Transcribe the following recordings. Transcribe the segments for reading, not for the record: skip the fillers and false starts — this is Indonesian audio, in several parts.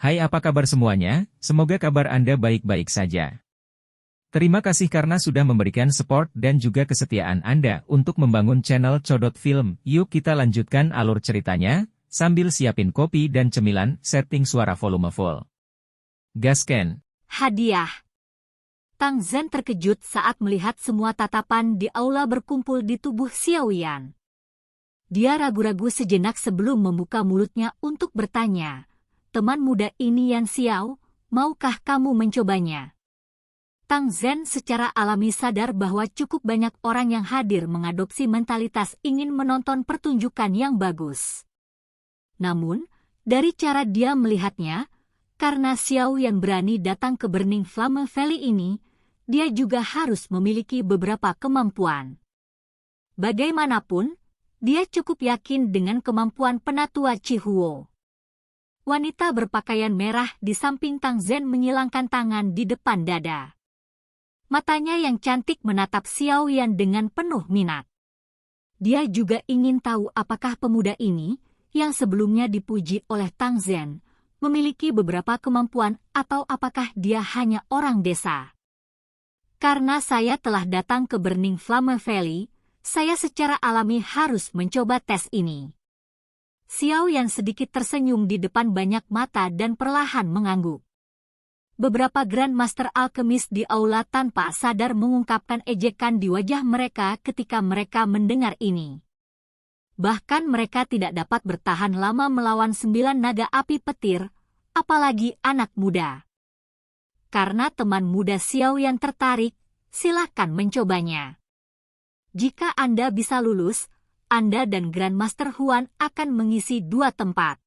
Hai, apa kabar semuanya? Semoga kabar Anda baik-baik saja. Terima kasih karena sudah memberikan support dan juga kesetiaan Anda untuk membangun channel Codot Film. Yuk kita lanjutkan alur ceritanya, sambil siapin kopi dan cemilan, setting suara volume full. Gasken. Hadiah. Tang Zhen terkejut saat melihat semua tatapan di aula berkumpul di tubuh Xiao Yan. Dia ragu-ragu sejenak sebelum membuka mulutnya untuk bertanya, "Teman muda ini Yan Xiao, maukah kamu mencobanya?" Tang Zhen secara alami sadar bahwa cukup banyak orang yang hadir mengadopsi mentalitas ingin menonton pertunjukan yang bagus. Namun, dari cara dia melihatnya, karena Xiao Yan berani datang ke Burning Flame Valley ini, dia juga harus memiliki beberapa kemampuan. Bagaimanapun, dia cukup yakin dengan kemampuan penatua Chihuo. Wanita berpakaian merah di samping Tang Zhen menyilangkan tangan di depan dada. Matanya yang cantik menatap Xiao Yan dengan penuh minat. Dia juga ingin tahu apakah pemuda ini, yang sebelumnya dipuji oleh Tang Zhen, memiliki beberapa kemampuan atau apakah dia hanya orang desa. Karena saya telah datang ke Burning Flame Valley, saya secara alami harus mencoba tes ini. Xiao Yan sedikit tersenyum di depan banyak mata dan perlahan mengangguk. Beberapa Grandmaster Alkemis di aula tanpa sadar mengungkapkan ejekan di wajah mereka ketika mereka mendengar ini. Bahkan mereka tidak dapat bertahan lama melawan 9 naga api petir, apalagi anak muda. Karena teman muda Xiao Yan tertarik, silakan mencobanya. Jika Anda bisa lulus, Anda dan Grandmaster Huan akan mengisi 2 tempat.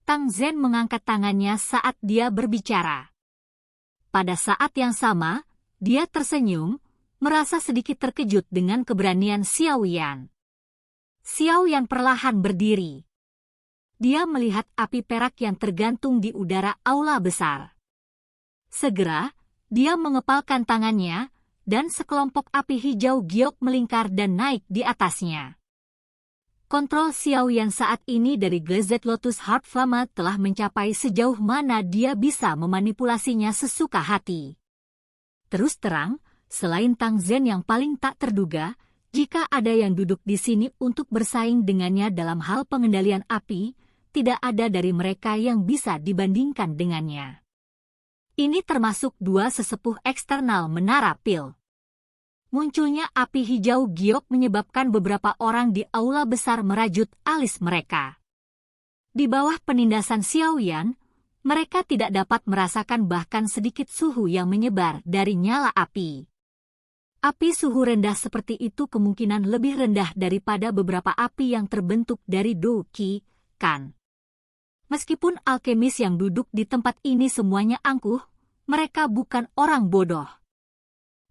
Tang Zhen mengangkat tangannya saat dia berbicara. Pada saat yang sama, dia tersenyum, merasa sedikit terkejut dengan keberanian Xiao Yan. Xiao Yan perlahan berdiri. Dia melihat api perak yang tergantung di udara aula besar. Segera, dia mengepalkan tangannya, dan sekelompok api hijau giok melingkar dan naik di atasnya. Kontrol Xiao Yan saat ini dari Glazed Lotus Heart Flame telah mencapai sejauh mana dia bisa memanipulasinya sesuka hati. Terus terang, selain Tang Zhen yang paling tak terduga, jika ada yang duduk di sini untuk bersaing dengannya dalam hal pengendalian api, tidak ada dari mereka yang bisa dibandingkan dengannya. Ini termasuk 2 sesepuh eksternal Menara Pil. Munculnya api hijau giok menyebabkan beberapa orang di aula besar merajut alis mereka. Di bawah penindasan Xiao Yan, mereka tidak dapat merasakan bahkan sedikit suhu yang menyebar dari nyala api. Api suhu rendah seperti itu kemungkinan lebih rendah daripada beberapa api yang terbentuk dari Do Qi Kan. Meskipun alkemis yang duduk di tempat ini semuanya angkuh, mereka bukan orang bodoh.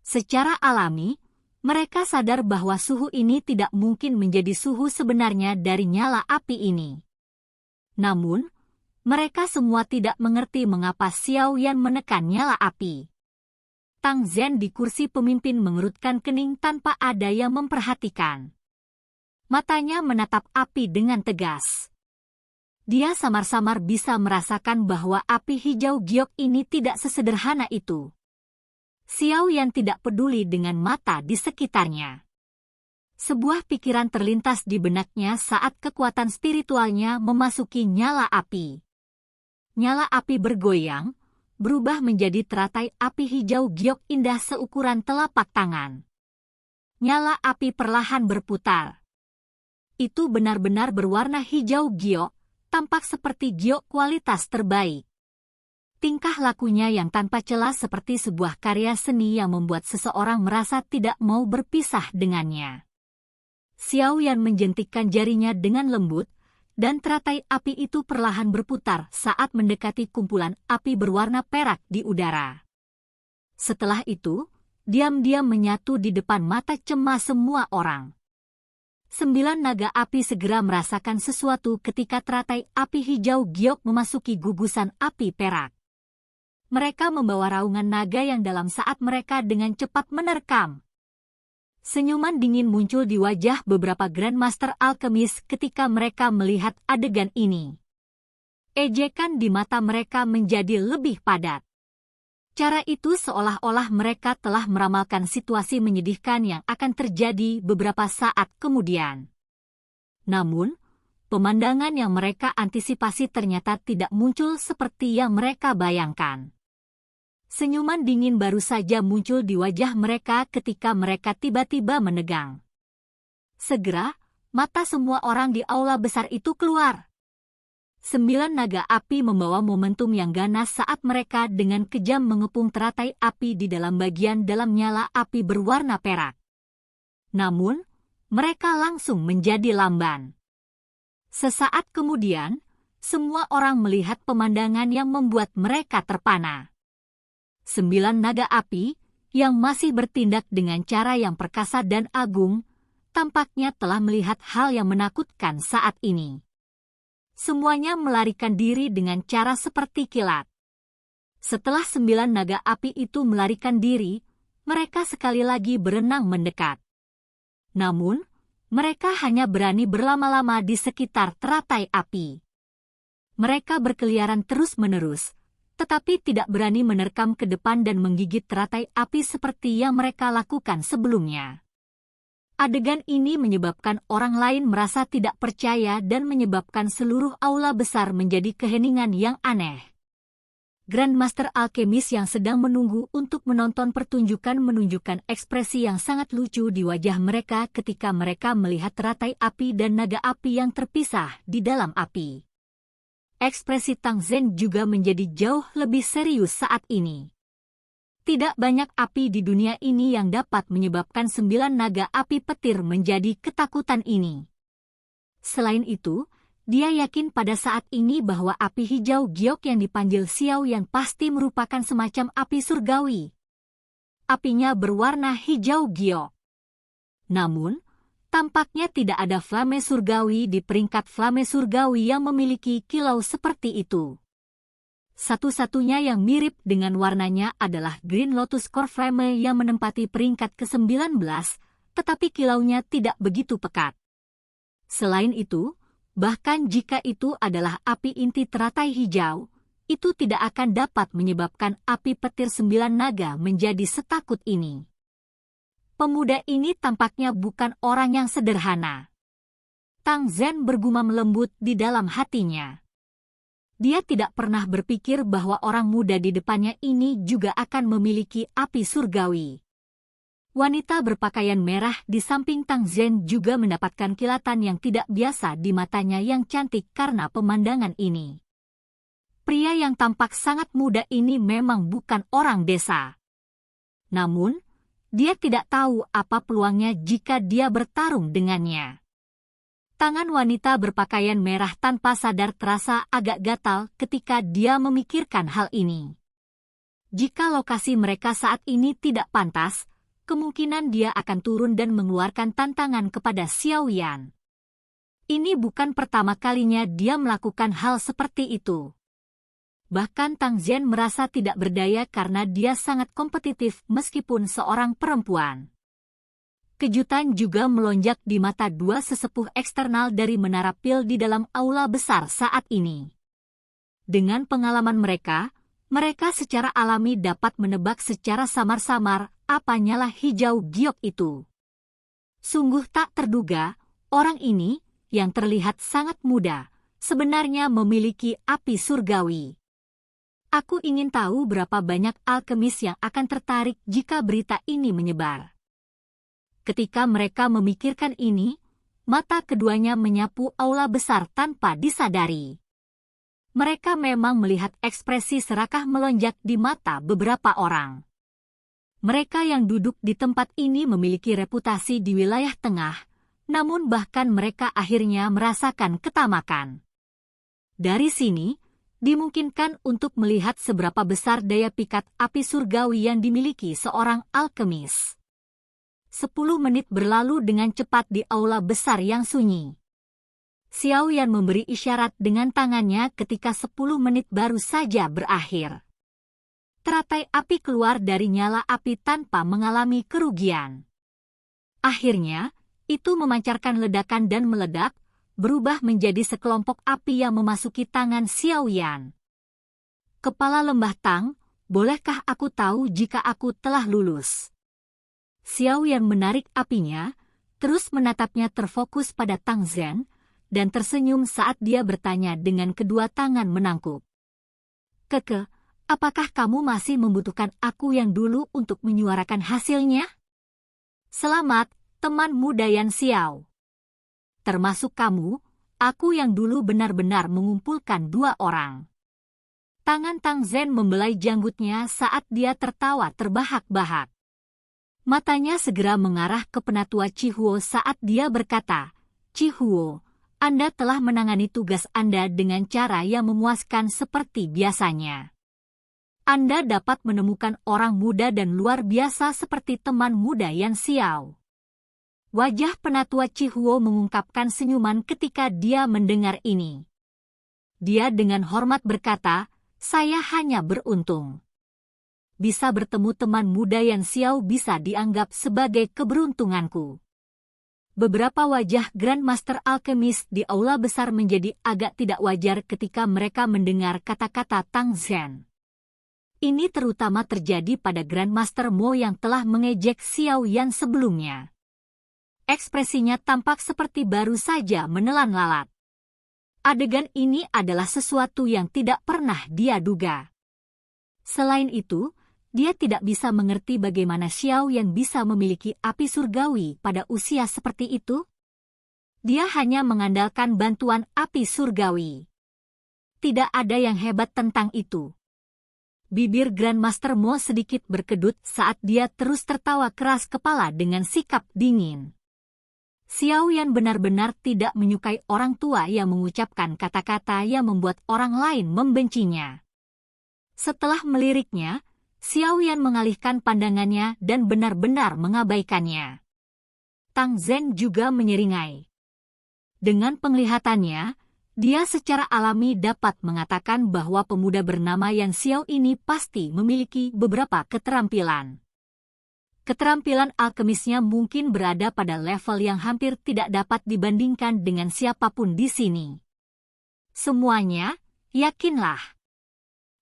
Secara alami, mereka sadar bahwa suhu ini tidak mungkin menjadi suhu sebenarnya dari nyala api ini. Namun, mereka semua tidak mengerti mengapa Xiao Yan menekan nyala api. Tang Zhen di kursi pemimpin mengerutkan kening tanpa ada yang memperhatikan. Matanya menatap api dengan tegas. Dia samar-samar bisa merasakan bahwa api hijau giok ini tidak sesederhana itu. Xiao Yan tidak peduli dengan mata di sekitarnya. Sebuah pikiran terlintas di benaknya saat kekuatan spiritualnya memasuki nyala api. Nyala api bergoyang, berubah menjadi teratai api hijau giok indah seukuran telapak tangan. Nyala api perlahan berputar. Itu benar-benar berwarna hijau giok, tampak seperti giok kualitas terbaik. Tingkah lakunya yang tanpa celah seperti sebuah karya seni yang membuat seseorang merasa tidak mau berpisah dengannya. Xiao Yan menjentikkan jarinya dengan lembut, dan teratai api itu perlahan berputar saat mendekati kumpulan api berwarna perak di udara. Setelah itu, diam-diam menyatu di depan mata cemas semua orang. 9 naga api segera merasakan sesuatu ketika teratai api hijau giok memasuki gugusan api perak. Mereka membawa raungan naga yang dalam saat mereka dengan cepat menerkam. Senyuman dingin muncul di wajah beberapa Grandmaster Alkemis ketika mereka melihat adegan ini. Ejekan di mata mereka menjadi lebih padat. Cara itu seolah-olah mereka telah meramalkan situasi menyedihkan yang akan terjadi beberapa saat kemudian. Namun, pemandangan yang mereka antisipasi ternyata tidak muncul seperti yang mereka bayangkan. Senyuman dingin baru saja muncul di wajah mereka ketika mereka tiba-tiba menegang. Segera, mata semua orang di aula besar itu keluar. 9 naga api membawa momentum yang ganas saat mereka dengan kejam mengepung teratai api di dalam bagian dalam nyala api berwarna perak. Namun, mereka langsung menjadi lamban. Sesaat kemudian, semua orang melihat pemandangan yang membuat mereka terpana. 9 naga api, yang masih bertindak dengan cara yang perkasa dan agung, tampaknya telah melihat hal yang menakutkan saat ini. Semuanya melarikan diri dengan cara seperti kilat. Setelah 9 naga api itu melarikan diri, mereka sekali lagi berenang mendekat. Namun, mereka hanya berani berlama-lama di sekitar teratai api. Mereka berkeliaran terus-menerus, tetapi tidak berani menerkam ke depan dan menggigit teratai api seperti yang mereka lakukan sebelumnya. Adegan ini menyebabkan orang lain merasa tidak percaya dan menyebabkan seluruh aula besar menjadi keheningan yang aneh. Grandmaster Alkemis yang sedang menunggu untuk menonton pertunjukan menunjukkan ekspresi yang sangat lucu di wajah mereka ketika mereka melihat teratai api dan naga api yang terpisah di dalam api. Ekspresi Tang Zhen juga menjadi jauh lebih serius saat ini. Tidak banyak api di dunia ini yang dapat menyebabkan 9 naga api petir menjadi ketakutan ini. Selain itu, dia yakin pada saat ini bahwa api hijau giok yang dipanggil Xiao Yan pasti merupakan semacam api surgawi. Apinya berwarna hijau giok. Namun, tampaknya tidak ada flame surgawi di peringkat flame surgawi yang memiliki kilau seperti itu. Satu-satunya yang mirip dengan warnanya adalah Green Lotus Core Flame yang menempati peringkat ke-19, tetapi kilaunya tidak begitu pekat. Selain itu, bahkan jika itu adalah api inti teratai hijau, itu tidak akan dapat menyebabkan api petir 9 naga menjadi setakut ini. Pemuda ini tampaknya bukan orang yang sederhana. Tang Zhen bergumam lembut di dalam hatinya. Dia tidak pernah berpikir bahwa orang muda di depannya ini juga akan memiliki api surgawi. Wanita berpakaian merah di samping Tang Zhen juga mendapatkan kilatan yang tidak biasa di matanya yang cantik karena pemandangan ini. Pria yang tampak sangat muda ini memang bukan orang desa. Namun, dia tidak tahu apa peluangnya jika dia bertarung dengannya. Tangan wanita berpakaian merah tanpa sadar terasa agak gatal ketika dia memikirkan hal ini. Jika lokasi mereka saat ini tidak pantas, kemungkinan dia akan turun dan mengeluarkan tantangan kepada Xiao Yan. Ini bukan pertama kalinya dia melakukan hal seperti itu. Bahkan Tang Zhen merasa tidak berdaya karena dia sangat kompetitif meskipun seorang perempuan. Kejutan juga melonjak di mata dua sesepuh eksternal dari menara pil di dalam aula besar saat ini. Dengan pengalaman mereka secara alami dapat menebak secara samar-samar apa nyala hijau giok itu. Sungguh tak terduga, orang ini, yang terlihat sangat muda, sebenarnya memiliki api surgawi. Aku ingin tahu berapa banyak alkemis yang akan tertarik jika berita ini menyebar. Ketika mereka memikirkan ini, mata keduanya menyapu aula besar tanpa disadari. Mereka memang melihat ekspresi serakah melonjak di mata beberapa orang. Mereka yang duduk di tempat ini memiliki reputasi di wilayah tengah, namun bahkan mereka akhirnya merasakan ketamakan. Dari sini, dimungkinkan untuk melihat seberapa besar daya pikat api surgawi yang dimiliki seorang alkemis. 10 menit berlalu dengan cepat di aula besar yang sunyi. Xiao Yan memberi isyarat dengan tangannya ketika 10 menit baru saja berakhir. Teratai api keluar dari nyala api tanpa mengalami kerugian. Akhirnya, itu memancarkan ledakan dan meledak, berubah menjadi sekelompok api yang memasuki tangan Xiaoyan. Kepala Lembah Tang, bolehkah aku tahu jika aku telah lulus? Xiaoyan menarik apinya, terus menatapnya terfokus pada Tang Zhen, dan tersenyum saat dia bertanya dengan kedua tangan menangkup. Keke, apakah kamu masih membutuhkan aku yang dulu untuk menyuarakan hasilnya? Selamat, teman muda Yan Xiao. Termasuk kamu, aku yang dulu benar-benar mengumpulkan 2 orang. Tangan Tang Zhen membelai janggutnya saat dia tertawa terbahak-bahak. Matanya segera mengarah ke penatua Chihuo saat dia berkata, Chihuo, Anda telah menangani tugas Anda dengan cara yang memuaskan seperti biasanya. Anda dapat menemukan orang muda dan luar biasa seperti teman muda Yan Xiao. Wajah penatua Chihuo mengungkapkan senyuman ketika dia mendengar ini. Dia dengan hormat berkata, saya hanya beruntung. Bisa bertemu teman muda Yan Xiao bisa dianggap sebagai keberuntunganku. Beberapa wajah Grandmaster Alchemist di aula besar menjadi agak tidak wajar ketika mereka mendengar kata-kata Tang Zhen. Ini terutama terjadi pada Grandmaster Mo yang telah mengejek Xiaoyan sebelumnya. Ekspresinya tampak seperti baru saja menelan lalat. Adegan ini adalah sesuatu yang tidak pernah dia duga. Selain itu, dia tidak bisa mengerti bagaimana Xiaoyan bisa memiliki api surgawi pada usia seperti itu. Dia hanya mengandalkan bantuan api surgawi. Tidak ada yang hebat tentang itu. Bibir Grandmaster Mo sedikit berkedut saat dia terus tertawa keras kepala dengan sikap dingin. Xiaoyan benar-benar tidak menyukai orang tua yang mengucapkan kata-kata yang membuat orang lain membencinya. Setelah meliriknya, Xiaoyan mengalihkan pandangannya dan benar-benar mengabaikannya. Tang Zhen juga menyeringai. Dengan penglihatannya, dia secara alami dapat mengatakan bahwa pemuda bernama Yan Xiao ini pasti memiliki beberapa keterampilan. Keterampilan alkemisnya mungkin berada pada level yang hampir tidak dapat dibandingkan dengan siapapun di sini. Semuanya, yakinlah.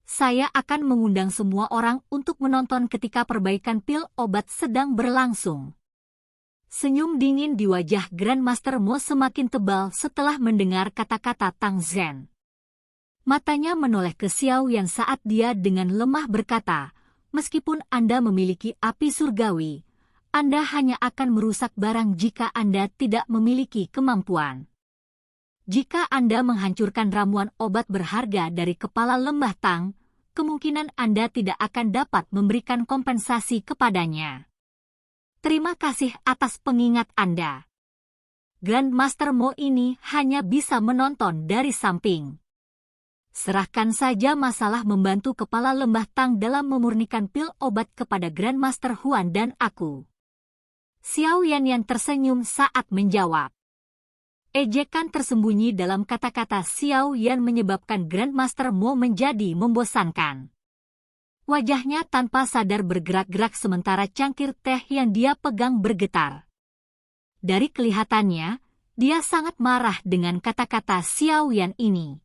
Saya akan mengundang semua orang untuk menonton ketika perbaikan pil obat sedang berlangsung. Senyum dingin di wajah Grandmaster Mo semakin tebal setelah mendengar kata-kata Tang Zhen. Matanya menoleh ke Xiaoyan saat dia dengan lemah berkata, meskipun Anda memiliki api surgawi, Anda hanya akan merusak barang jika Anda tidak memiliki kemampuan. Jika Anda menghancurkan ramuan obat berharga dari kepala Lembah Tang, kemungkinan Anda tidak akan dapat memberikan kompensasi kepadanya. Terima kasih atas pengingat Anda. Grandmaster Mo ini hanya bisa menonton dari samping. Serahkan saja masalah membantu kepala Lembah Tang dalam memurnikan pil obat kepada Grandmaster Huan dan aku. Xiaoyan yang tersenyum saat menjawab. Ejekan tersembunyi dalam kata-kata Xiaoyan menyebabkan Grandmaster Mo menjadi membosankan. Wajahnya tanpa sadar bergerak-gerak sementara cangkir teh yang dia pegang bergetar. Dari kelihatannya, dia sangat marah dengan kata-kata Xiaoyan ini.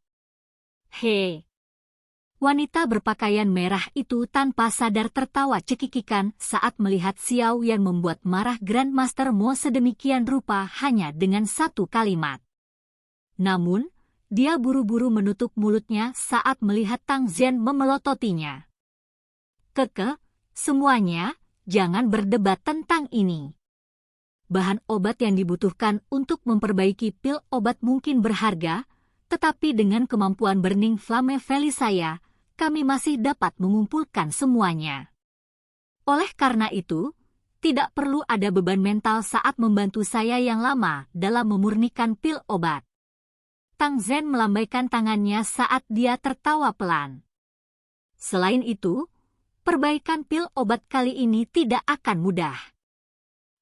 Hei! Wanita berpakaian merah itu tanpa sadar tertawa cekikikan saat melihat Xiaoyan membuat marah Grandmaster Mo sedemikian rupa hanya dengan satu kalimat. Namun, dia buru-buru menutup mulutnya saat melihat Tang Zhen memelototinya. Keke, semuanya, jangan berdebat tentang ini. Bahan obat yang dibutuhkan untuk memperbaiki pil obat mungkin berharga, tetapi dengan kemampuan Burning Flame Valley saya, kami masih dapat mengumpulkan semuanya. Oleh karena itu, tidak perlu ada beban mental saat membantu saya yang lama dalam memurnikan pil obat. Tang Zhen melambaikan tangannya saat dia tertawa pelan. Selain itu, perbaikan pil obat kali ini tidak akan mudah.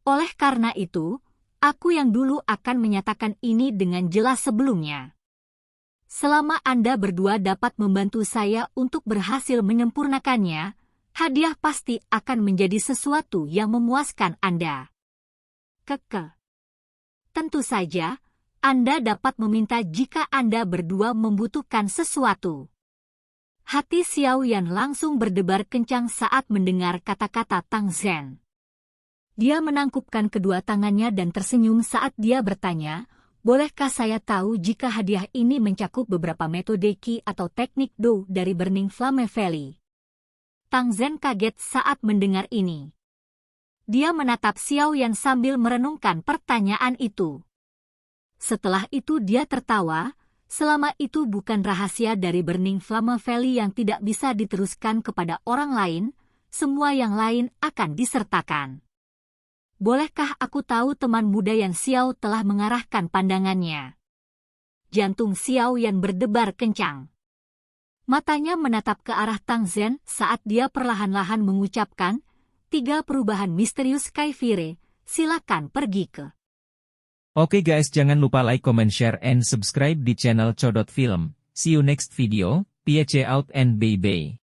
Oleh karena itu, aku yang dulu akan menyatakan ini dengan jelas sebelumnya. Selama Anda berdua dapat membantu saya untuk berhasil menyempurnakannya, hadiah pasti akan menjadi sesuatu yang memuaskan Anda. Keke. Tentu saja, Anda dapat meminta jika Anda berdua membutuhkan sesuatu. Hati Xiaoyan langsung berdebar kencang saat mendengar kata-kata Tang Zhen. Dia menangkupkan kedua tangannya dan tersenyum saat dia bertanya, bolehkah saya tahu jika hadiah ini mencakup beberapa metode Qi atau teknik Do dari Burning Flame Valley? Tang Zhen kaget saat mendengar ini. Dia menatap Xiaoyan sambil merenungkan pertanyaan itu. Setelah itu dia tertawa, selama itu bukan rahasia dari Burning Flame Valley yang tidak bisa diteruskan kepada orang lain, semua yang lain akan disertakan. Bolehkah aku tahu teman muda yang Xiao telah mengarahkan pandangannya? Jantung Xiaoyan berdebar kencang. Matanya menatap ke arah Tang Zhen saat dia perlahan-lahan mengucapkan, 3 perubahan misterius Kaifire, silakan pergi ke. Oke guys, jangan lupa like, comment, share, and subscribe di channel Codot Film. See you next video, peace out and bye-bye.